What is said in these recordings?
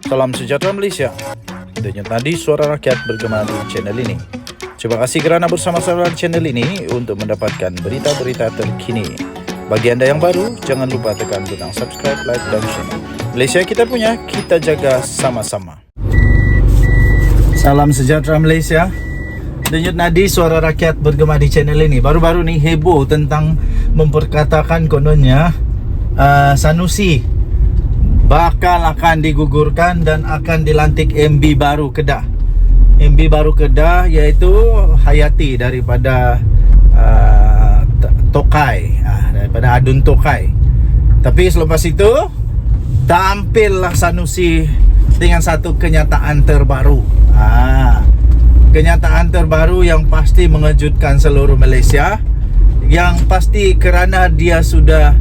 Salam sejahtera Malaysia. Denyut nadi suara rakyat bergema di channel ini. Terima kasih kerana bersama-sama di channel ini untuk mendapatkan berita-berita terkini. Bagi anda yang baru, jangan lupa tekan butang subscribe, like dan share. Malaysia kita punya, kita jaga sama-sama. Salam sejahtera Malaysia. Denyut nadi suara rakyat bergema di channel ini. Baru-baru ni heboh tentang memperkatakan kononnya Sanusi bakal akan digugurkan dan akan dilantik MB baru Kedah. MB baru Kedah iaitu Hayati daripada Tokai, daripada Adun Tokai. Tapi selepas itu tampillah Sanusi dengan satu kenyataan terbaru. Kenyataan terbaru yang pasti mengejutkan seluruh Malaysia. Yang pasti kerana dia sudah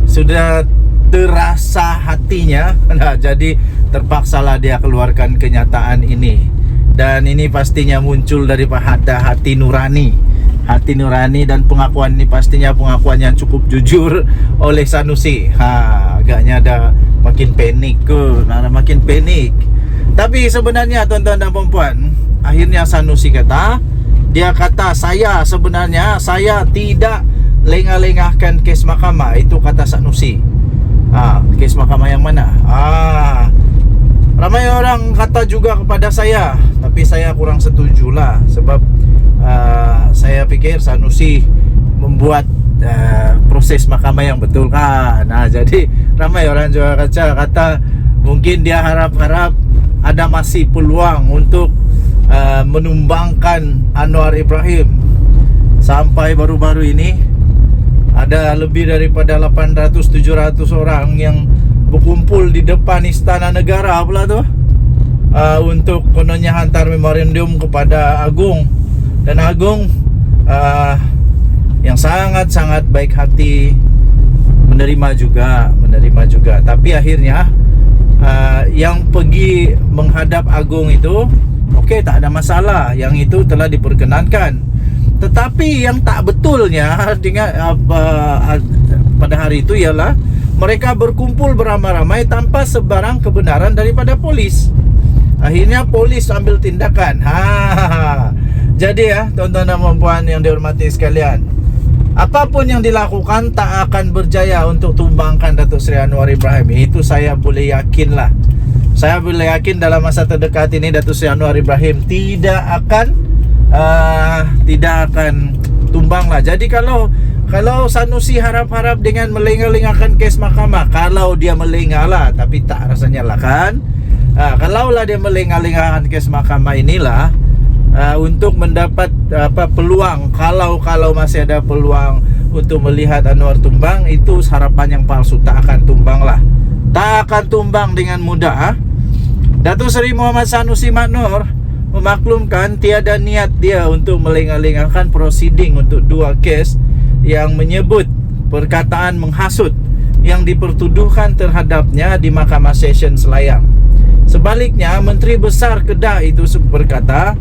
sudah terasa hatinya, jadi terpaksalah dia keluarkan kenyataan ini. Dan ini pastinya muncul daripada hati nurani. Hati nurani, dan pengakuan ini pastinya pengakuan yang cukup jujur oleh Sanusi. Agaknya ada makin panik ke, makin panik. Tapi sebenarnya tuan-tuan dan puan-puan, akhirnya Sanusi kata, dia kata saya tidak lengah-lengahkan kes mahkamah. Itu kata Sanusi. Kes mahkamah yang mana? Ramai orang kata juga kepada saya, tapi saya kurang setujulah. Sebab saya pikir Sanusi membuat proses mahkamah yang betul kan. Jadi ramai orang juga kata mungkin dia harap-harap ada masih peluang untuk menumbangkan Anwar Ibrahim. Sampai baru-baru ini ada lebih daripada 800-700 orang yang berkumpul di depan Istana Negara pula tu, untuk kononnya hantar memorandum kepada Agong. Dan Agong yang sangat-sangat baik hati menerima juga. Tapi akhirnya yang pergi menghadap Agong itu okey, tak ada masalah, yang itu telah diperkenankan. Tetapi yang tak betulnya dengan pada hari itu ialah mereka berkumpul beramai-ramai tanpa sebarang kebenaran daripada polis. Akhirnya polis ambil tindakan. Jadi tuan-tuan dan puan yang dihormati sekalian, apapun yang dilakukan tak akan berjaya untuk tumbangkan Datuk Seri Anwar Ibrahim. Itu saya boleh yakinlah. Saya boleh yakin dalam masa terdekat ini Datuk Seri Anwar Ibrahim tidak akan tumbang lah. Jadi kalau Sanusi harap-harap dengan melengah-lengahkan kes mahkamah, kalau dia melengah lah, tapi tak rasanya lah kan. Kalaulah dia melengah-lengahkan kes mahkamah inilah untuk mendapat peluang, kalau masih ada peluang untuk melihat Anwar tumbang, itu harapan yang palsu. Tak akan tumbang lah, tak akan tumbang dengan mudah. Datuk Seri Muhammad Sanusi Mat Noor memaklumkan tiada niat dia untuk melengah-lengahkan prosiding untuk dua kes yang menyebut perkataan menghasut yang dipertuduhkan terhadapnya di Mahkamah Session Selayang. Sebaliknya, Menteri Besar Kedah itu berkata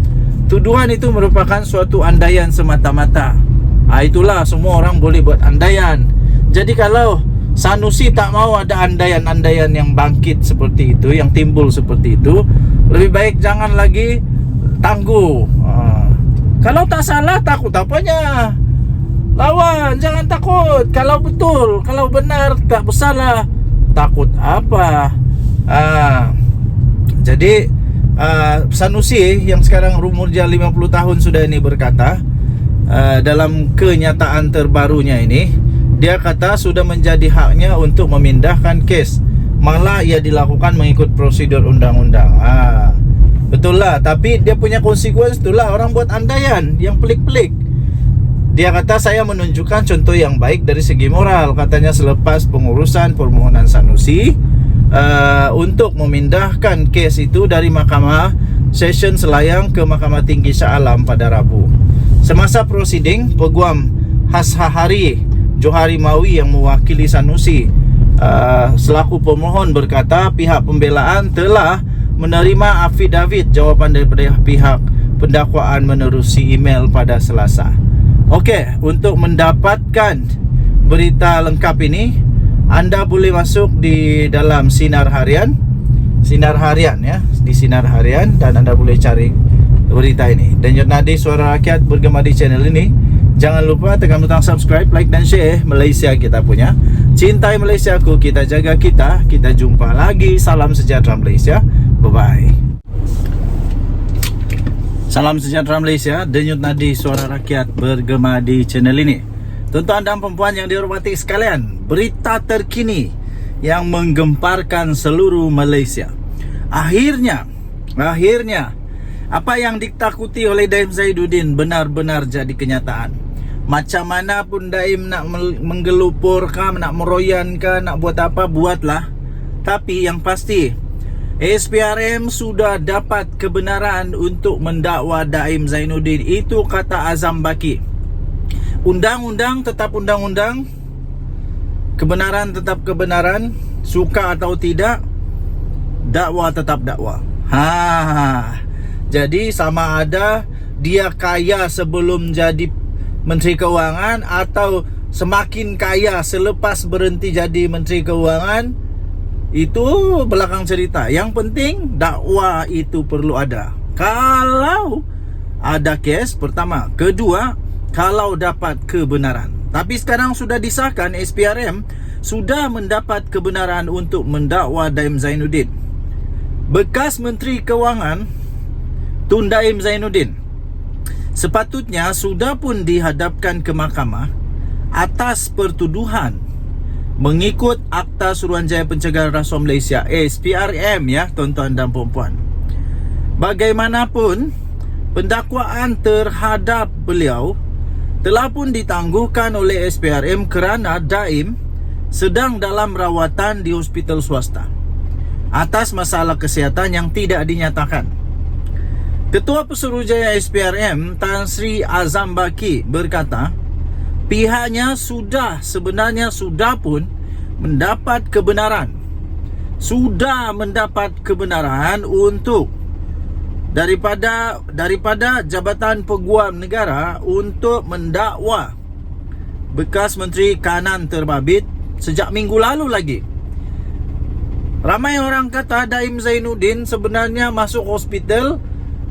tuduhan itu merupakan suatu andaian semata-mata. Itulah, semua orang boleh buat andaian. Jadi kalau Sanusi tak mau ada andaian-andaian yang bangkit seperti itu, yang timbul seperti itu, lebih baik jangan lagi tangguh. Kalau tak salah, takut apanya? Lawan, jangan takut. Kalau betul, kalau benar, tak bersalah, takut apa? Jadi Sanusi yang sekarang umurnya 50 tahun sudah ini berkata, dalam kenyataan terbarunya ini, dia kata sudah menjadi haknya untuk memindahkan kes. Malah ia dilakukan mengikut prosedur undang-undang. Betul lah, tapi dia punya konsekuensi itulah orang buat andaian yang pelik-pelik. Dia kata saya menunjukkan contoh yang baik dari segi moral, katanya selepas pengurusan permohonan Sanusi untuk memindahkan kes itu dari Mahkamah Session Selayang ke Mahkamah Tinggi Shah Alam pada Rabu. Semasa prosiding, Peguam Hashahari Johari Mawi yang mewakili Sanusi selaku pemohon berkata pihak pembelaan telah menerima afidavit jawapan daripada pihak pendakwaan menerusi email pada Selasa. Okey, untuk mendapatkan berita lengkap ini, Anda boleh masuk di dalam Sinar Harian ya, di Sinar Harian, dan Anda boleh cari berita ini. Denyut nadi suara rakyat bergema di channel ini. Jangan lupa tekan butang subscribe, like dan share. Malaysia kita punya, cintai Malaysiaku, kita jaga kita. Kita jumpa lagi. Salam sejahtera Malaysia. Bye bye. Salam sejahtera Malaysia. Denyut nadi suara rakyat bergema di channel ini. Tuan-tuan dan perempuan yang dihormati sekalian, berita terkini yang menggemparkan seluruh Malaysia. Akhirnya apa yang ditakuti oleh Daim Zainuddin benar-benar jadi kenyataan. Macam mana pun Daim nak menggelupurkan, nak meroyankan, nak buat apa, buatlah. Tapi yang pasti SPRM sudah dapat kebenaran untuk mendakwa Daim Zainuddin. Itu kata Azam Baki. Undang-undang tetap undang-undang, kebenaran tetap kebenaran, suka atau tidak, dakwa tetap dakwa. Jadi sama ada dia kaya sebelum jadi Menteri Keuangan atau semakin kaya selepas berhenti jadi Menteri Keuangan, itu belakang cerita. Yang penting dakwa itu perlu ada. Kalau ada kes, pertama. Kedua, kalau dapat kebenaran. Tapi sekarang sudah disahkan, SPRM sudah mendapat kebenaran untuk mendakwa Daim Zainuddin. Bekas Menteri Keuangan Tun Daim Zainuddin sepatutnya sudah pun dihadapkan ke mahkamah atas pertuduhan mengikut Akta Suruhanjaya Pencegahan Rasuah Malaysia, SPRM ya, tuan-tuan dan puan-puan. Bagaimanapun, pendakwaan terhadap beliau telah pun ditangguhkan oleh SPRM kerana Daim sedang dalam rawatan di hospital swasta atas masalah kesihatan yang tidak dinyatakan. Ketua Pesuruhjaya SPRM Tan Sri Azam Baki berkata, pihaknya sebenarnya sudah pun mendapat kebenaran. Sudah mendapat kebenaran untuk daripada Jabatan Peguam Negara untuk mendakwa bekas Menteri Kanan terbabit sejak minggu lalu lagi. Ramai orang kata Daim Zainuddin sebenarnya masuk hospital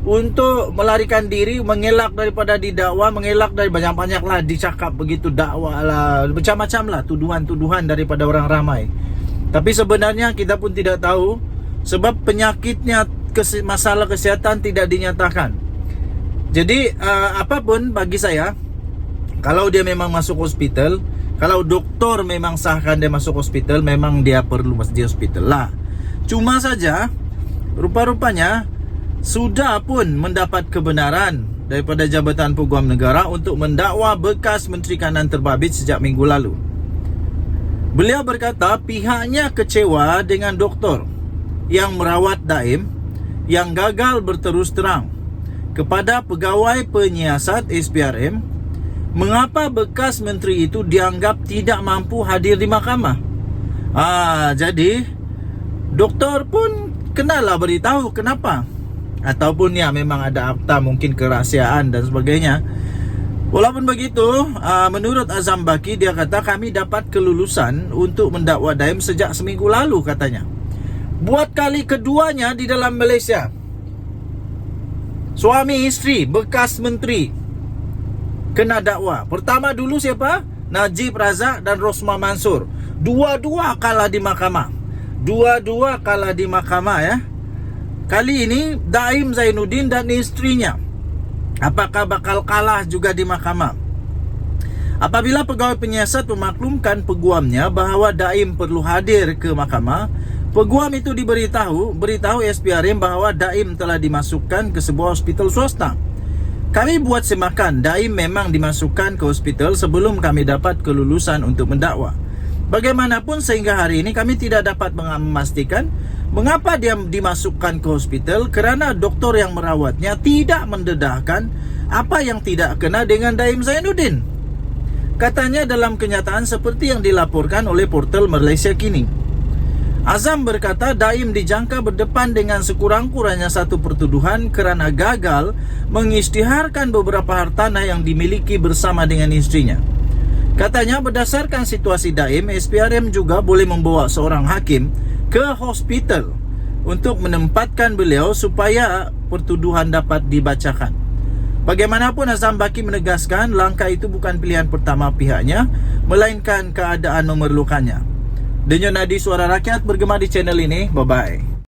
untuk melarikan diri, mengelak daripada didakwa, mengelak dari banyak-banyak lah dicakap begitu, dakwa lah, macam-macam lah tuduhan-tuduhan daripada orang ramai. Tapi sebenarnya kita pun tidak tahu sebab penyakitnya, masalah kesihatan tidak dinyatakan. Jadi apapun bagi saya, kalau dia memang masuk hospital, kalau doktor memang sahkan dia masuk hospital, memang dia perlu masuk di hospital lah. Cuma saja rupa-rupanya sudah pun mendapat kebenaran daripada Jabatan Peguam Negara untuk mendakwa bekas Menteri Kanan terbabit sejak minggu lalu. Beliau berkata pihaknya kecewa dengan doktor yang merawat Daim yang gagal berterus terang kepada pegawai penyiasat SPRM mengapa bekas menteri itu dianggap tidak mampu hadir di mahkamah. Jadi doktor pun kenalah beritahu kenapa, ataupun ya memang ada akta mungkin kerahasiaan dan sebagainya. Walaupun begitu, menurut Azam Baki, dia kata kami dapat kelulusan untuk mendakwa Daim sejak seminggu lalu katanya. Buat kali keduanya di dalam Malaysia. Suami isteri bekas menteri kena dakwa. Pertama dulu siapa? Najib Razak dan Rosmah Mansur. Dua-dua kalah di mahkamah. Ya. Kali ini Daim Zainuddin dan istrinya, apakah bakal kalah juga di mahkamah? Apabila pegawai penyiasat memaklumkan peguamnya bahawa Daim perlu hadir ke mahkamah, peguam itu beritahu SPRM bahawa Daim telah dimasukkan ke sebuah hospital swasta. Kami buat semakan, Daim memang dimasukkan ke hospital sebelum kami dapat kelulusan untuk mendakwa. Bagaimanapun sehingga hari ini kami tidak dapat memastikan mengapa dia dimasukkan ke hospital kerana doktor yang merawatnya tidak mendedahkan apa yang tidak kena dengan Daim Zainuddin. Katanya dalam kenyataan seperti yang dilaporkan oleh portal Malaysia Kini. Azam berkata Daim dijangka berdepan dengan sekurang-kurangnya satu pertuduhan kerana gagal mengisytiharkan beberapa hartanah yang dimiliki bersama dengan istrinya. Katanya berdasarkan situasi daim, SPRM juga boleh membawa seorang hakim ke hospital untuk menempatkan beliau supaya pertuduhan dapat dibacakan. Bagaimanapun, Azam Baki menegaskan langkah itu bukan pilihan pertama pihaknya, melainkan keadaan memerlukannya. Denyut nadi suara rakyat bergema di channel ini. Bye-bye.